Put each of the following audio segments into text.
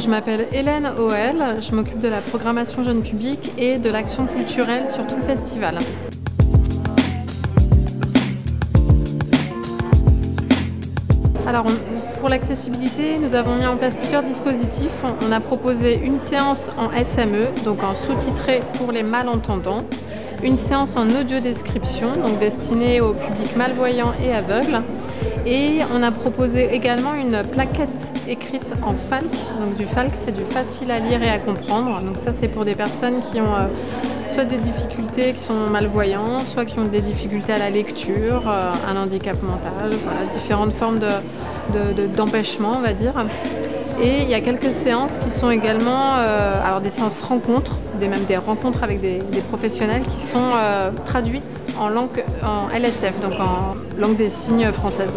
je m'appelle Hélène Oel, je m'occupe de la programmation jeune public et de l'action culturelle sur tout le festival. Alors, pour l'accessibilité, nous avons mis en place plusieurs dispositifs. On a proposé une séance en SME, donc en sous-titré pour les malentendants, une séance en audio-description, donc destinée au public malvoyant et aveugle. Et on a proposé également une plaquette écrite en FALC. Donc du FALC, c'est du facile à lire et à comprendre. Donc ça, c'est pour des personnes qui ont soit des difficultés, qui sont malvoyants, soit qui ont des difficultés à la lecture, un handicap mental, voilà, différentes formes d'empêchement, on va dire. Et il y a quelques séances qui sont également alors des séances rencontres, même des rencontres avec des professionnels qui sont traduites en LSF, donc en langue des signes française.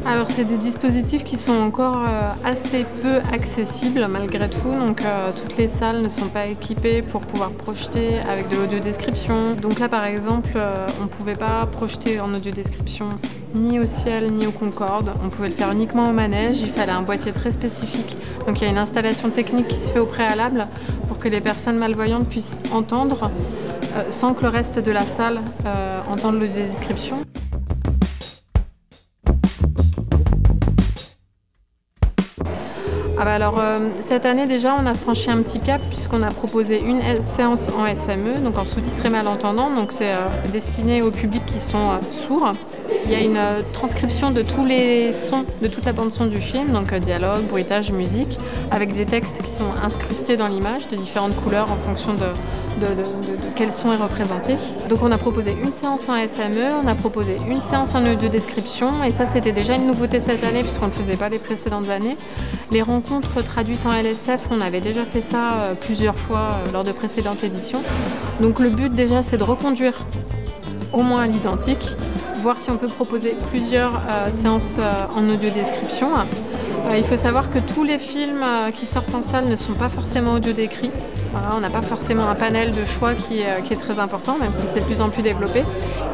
Alors c'est des dispositifs qui sont encore assez peu accessibles malgré tout, donc toutes les salles ne sont pas équipées pour pouvoir projeter avec de l'audiodescription. Donc là par exemple, on ne pouvait pas projeter en audiodescription ni au Ciel ni au Concorde, on pouvait le faire uniquement au manège, il fallait un boîtier très spécifique. Donc il y a une installation technique qui se fait au préalable pour que les personnes malvoyantes puissent entendre sans que le reste de la salle entende l'audiodescription. Alors, cette année déjà, on a franchi un petit cap puisqu'on a proposé une séance en SME, donc en sous-titré malentendant, donc c'est destiné aux publics qui sont sourds. Il y a une transcription de tous les sons, de toute la bande-son du film, donc dialogue, bruitage, musique, avec des textes qui sont incrustés dans l'image, de différentes couleurs en fonction de quel son est représenté. Donc on a proposé une séance en SME, on a proposé une séance en audio-description, et ça c'était déjà une nouveauté cette année puisqu'on ne le faisait pas les précédentes années. Les rencontres traduites en LSF, on avait déjà fait ça plusieurs fois lors de précédentes éditions. Donc le but déjà c'est de reconduire au moins à l'identique, voir si on peut proposer plusieurs séances en audio-description. Il faut savoir que tous les films qui sortent en salle ne sont pas forcément audio-décrits. Voilà, on n'a pas forcément un panel de choix qui est très important, même si c'est de plus en plus développé.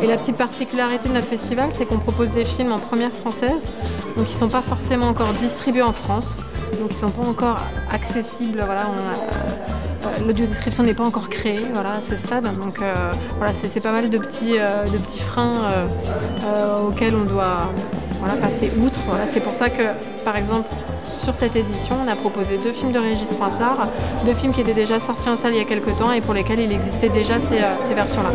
Et la petite particularité de notre festival, c'est qu'on propose des films en première française, donc ils ne sont pas forcément encore distribués en France, donc ils ne sont pas encore accessibles. Voilà, l'audiodescription n'est pas encore créée voilà, à ce stade, donc voilà, c'est pas mal de petits freins auxquels on doit passer outre. Voilà, c'est pour ça que, par exemple, sur cette édition, on a proposé 2 films de Régis Froissart, 2 films qui étaient déjà sortis en salle il y a quelques temps et pour lesquels il existait déjà ces versions-là.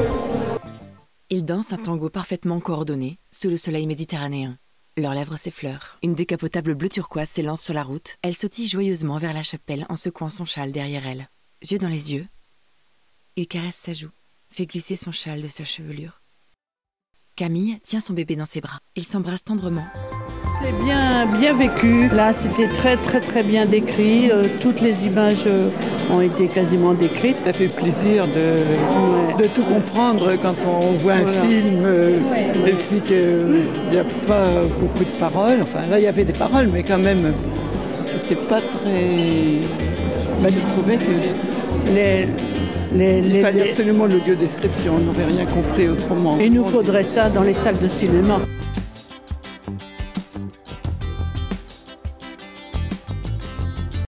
Ils dansent un tango parfaitement coordonné sous le soleil méditerranéen. Leurs lèvres s'effleurent. Une décapotable bleu turquoise s'élance sur la route. Elle sautille joyeusement vers la chapelle en secouant son châle derrière elle. Yeux dans les yeux, il caresse sa joue, fait glisser son châle de sa chevelure. Camille tient son bébé dans ses bras. Ils s'embrassent tendrement. Je l'ai bien vécu. Là, c'était très bien décrit. Toutes les images ont été quasiment décrites. Ça fait plaisir de tout comprendre quand on voit un film et puis qu'il n'y a pas beaucoup de paroles. Enfin, là, il y avait des paroles, mais quand même, c'était pas très... J'ai trouvé que... Il fallait absolument l'audio-description, on n'aurait rien compris autrement. Il nous faudrait ça dans les salles de cinéma.